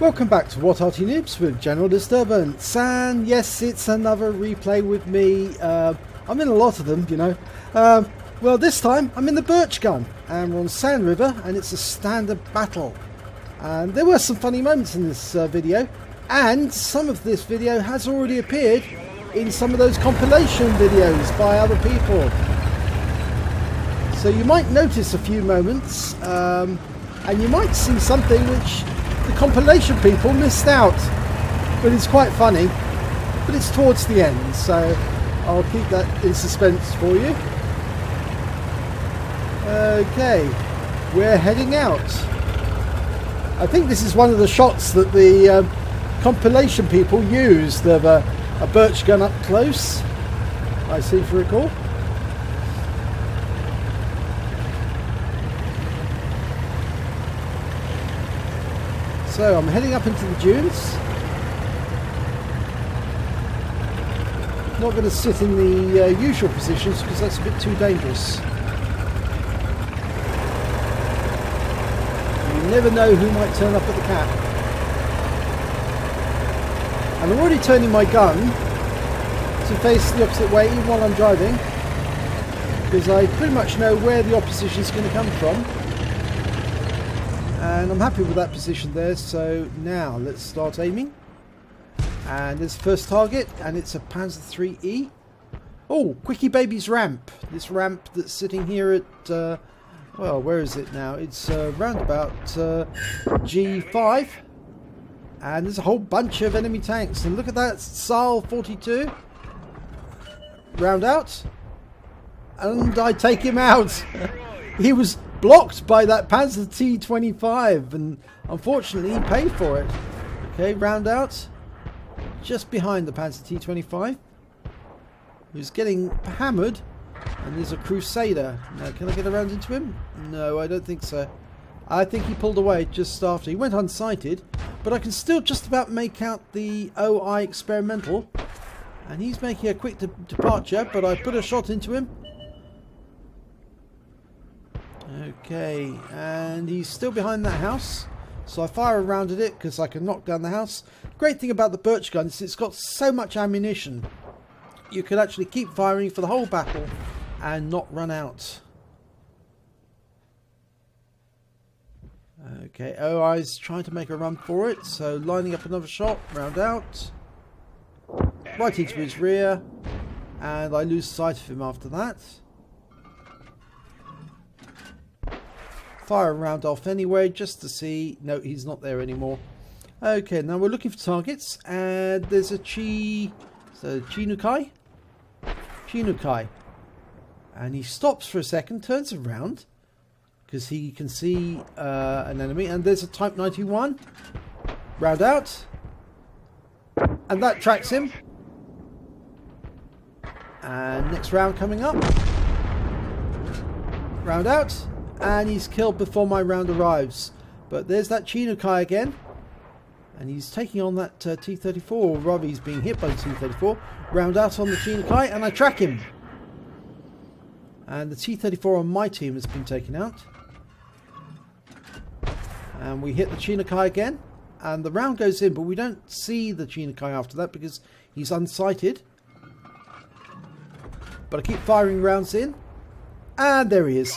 Welcome back to What Arty Noobs with General Disturbance, and yes, it's another replay with me. I'm in a lot of them, you know. Well, this time I'm in the Birch Gun, and we're on Sand River, and it's a standard battle. And there were some funny moments in this video, and some of this video has already appeared in some of those compilation videos by other people. So you might notice a few moments, and you might see something which the compilation people missed out, but it's quite funny, but it's towards the end, so I'll keep that in suspense for you. Okay, we're heading out. I think this is one of the shots that the compilation people used of a Birch Gun up close, I seem to recall. So I'm heading up into the dunes. Not going to sit in the usual positions because that's a bit too dangerous. You never know who might turn up at the cap. And I'm already turning my gun to face the opposite way even while I'm driving, because I pretty much know where the opposition is going to come from. And I'm happy with that position there, so now let's start aiming. And there's the first target, and it's a Panzer IIIe. Oh, Quickybaby's ramp. This ramp that's sitting here at, well, where is it now? It's round about G5. And there's a whole bunch of enemy tanks. And look at that, SAL 42. Round out. And I take him out. He was blocked by that Panzer T25, and unfortunately he paid for it. Okay, round out. Just behind the Panzer T25, who's getting hammered, and there's a Crusader. Now, can I get around into him? No, I don't think so. I think he pulled away just after. He went unsighted, but I can still just about make out the OI experimental, and he's making a quick departure, but I put a shot into him. Okay, and he's still behind that house, so I fire around at it because I can knock down the house. Great thing about the Birch Gun is it's got so much ammunition, you can actually keep firing for the whole battle and not run out. Okay, OI's trying to make a run for it, so lining up another shot, round out, right into his rear, and I lose sight of him after that. Fire a round off anyway, just to see. No, he's not there anymore. Okay, now we're looking for targets, and there's a Chinukai, and he stops for a second, turns around because he can see an enemy, and there's a Type 91. Round out, and that tracks him. And next round coming up. Round out. And he's killed before my round arrives. But there's that Chinukai again. And he's taking on that T-34. Or rather, he's being hit by the T-34. Round out on the Chinukai, and I track him. And the T-34 on my team has been taken out. And we hit the Chinukai again. And the round goes in, but we don't see the Chinukai after that because he's unsighted. But I keep firing rounds in. And there he is.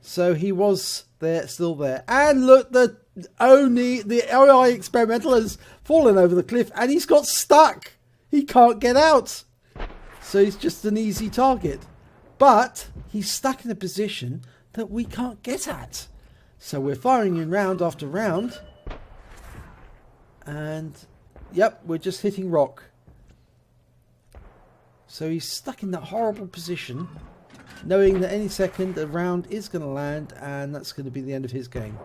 So he was there, still there. And look, the OI experimental has fallen over the cliff and he's got stuck. He can't get out. So he's just an easy target. But he's stuck in a position that we can't get at. So we're firing in round after round. And, yep, we're just hitting rock. So he's stuck in that horrible position, knowing that any second a round is going to land, and that's going to be the end of his game.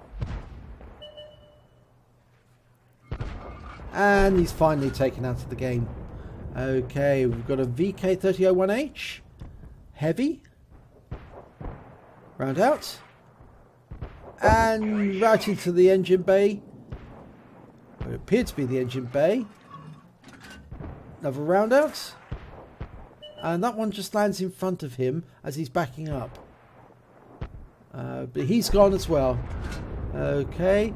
And he's finally taken out of the game. Okay, we've got a VK3001H. Heavy. Round out. And right into the engine bay. It appeared to be the engine bay. Another round out. And that one just lands in front of him as he's backing up. But he's gone as well. Okay.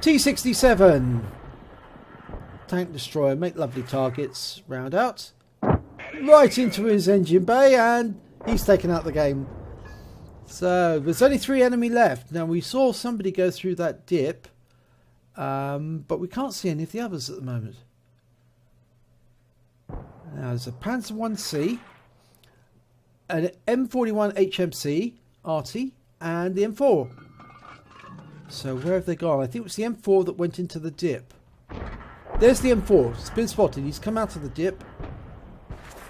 T-67. Tank destroyer, make lovely targets, round out. Right into his engine bay, and he's taken out the game. So there's only 3 enemy left. Now we saw somebody go through that dip, but we can't see any of the others at the moment. Now there's a Panzer 1C, an M41 HMC, Arty, and the M4. So where have they gone? I think it was the M4 that went into the dip. There's the M4. It's been spotted. He's come out of the dip,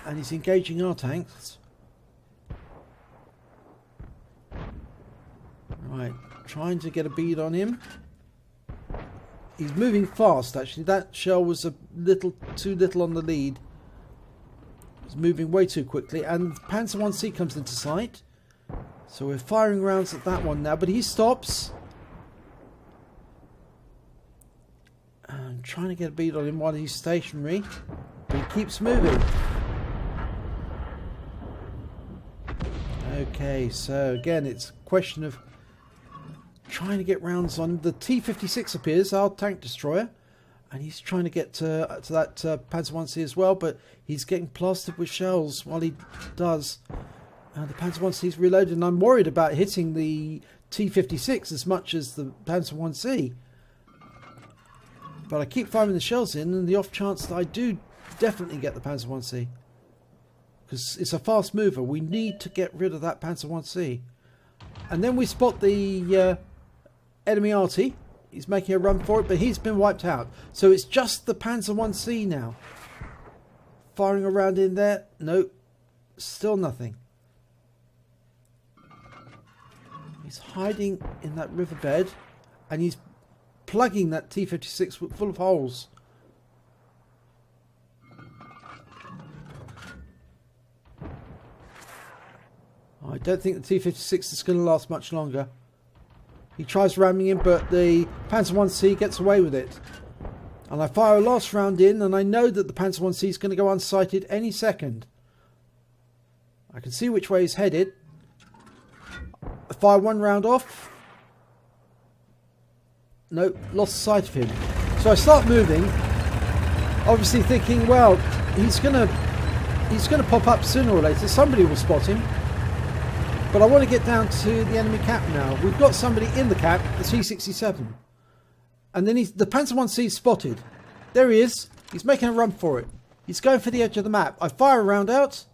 and he's engaging our tanks. Right, trying to get a bead on him. He's moving fast, actually. That shell was a little too little on the lead. It's moving way too quickly, and Panzer 1C comes into sight. So we're firing rounds at that one now, but he stops. I'm trying to get a bead on him while he's stationary, but he keeps moving. Okay, so again, it's a question of trying to get rounds on. The T-56 appears, our tank destroyer, and he's trying to get to that Panzer 1C as well, but he's getting plastered with shells while he does. The Panzer 1C is reloaded, and I'm worried about hitting the T-56 as much as the Panzer 1C. But I keep firing the shells in, and the off chance that I do definitely get the Panzer 1C. Because it's a fast mover. We need to get rid of that Panzer 1C. And then we spot the enemy Arty. He's making a run for it, but he's been wiped out. So it's just the Panzer 1C now. Firing around in there. Nope. Still nothing. He's hiding in that riverbed, and he's plugging that T-56 full of holes. I don't think the T-56 is going to last much longer. He tries ramming him, but the Panzer 1C gets away with it. And I fire a last round in, and I know that the Panzer 1C is going to go unsighted any second. I can see which way he's headed. I fire one round off. Nope, lost sight of him. So I start moving, obviously thinking, well, he's gonna pop up sooner or later. Somebody will spot him. But I want to get down to the enemy cap now. We've got somebody in the cap, the T-67. And then the Panzer 1C is spotted. There he is. He's making a run for it. He's going for the edge of the map. I fire a round out.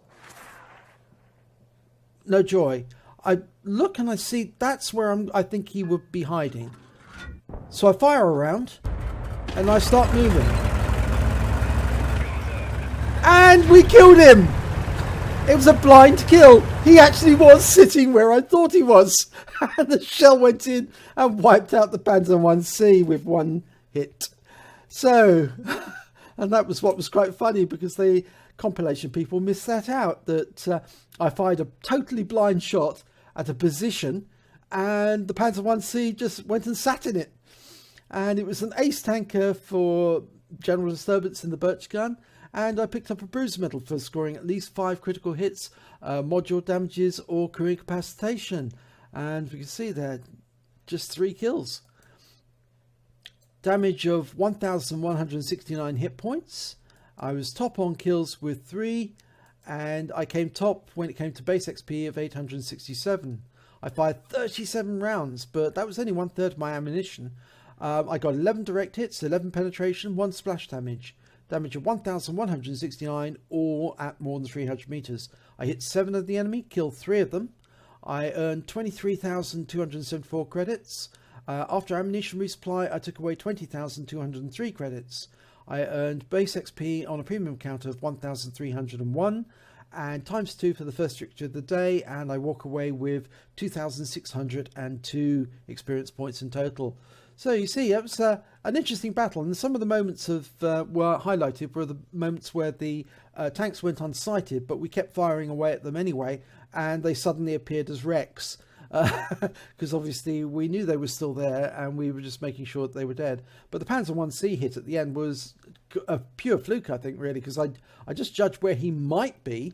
No joy. I look and I see that's where I think he would be hiding. So I fire around and I start moving. And we killed him! It was a blind kill. He actually was sitting where I thought he was. And the shell went in and wiped out the Panzer 1C with one hit. So, and that was what was quite funny, because the compilation people missed that out. That I fired a totally blind shot at a position and the Panzer 1C just went and sat in it. And it was an ace tanker for general disturbance in the Birch Gun. And I picked up a bruise medal for scoring at least 5 critical hits, module damages or crew incapacitation. And we can see there, just 3 kills. Damage of 1,169 hit points. I was top on kills with 3. And I came top when it came to base XP of 867. I fired 37 rounds, but that was only 1/3 of my ammunition. I got 11 direct hits, 11 penetration, 1 splash damage. Damage of 1,169, all at more than 300 meters. I hit 7 of the enemy, killed 3 of them. I earned 23,274 credits. After ammunition resupply, I took away 20,203 credits. I earned base XP on a premium count of 1,301, and times 2 for the first victory of the day, and I walk away with 2,602 experience points in total. So you see, it was an interesting battle, and some of the moments were highlighted were the moments where the tanks went unsighted, but we kept firing away at them anyway, and they suddenly appeared as wrecks. Because obviously we knew they were still there, and we were just making sure that they were dead. But the Panzer 1C hit at the end was a pure fluke, I think, really, because I just judged where he might be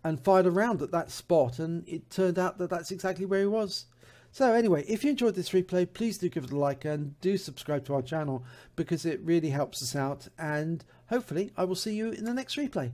and fired around at that spot, and it turned out that that's exactly where he was. So anyway, if you enjoyed this replay, please do give it a like and do subscribe to our channel because it really helps us out, and hopefully I will see you in the next replay.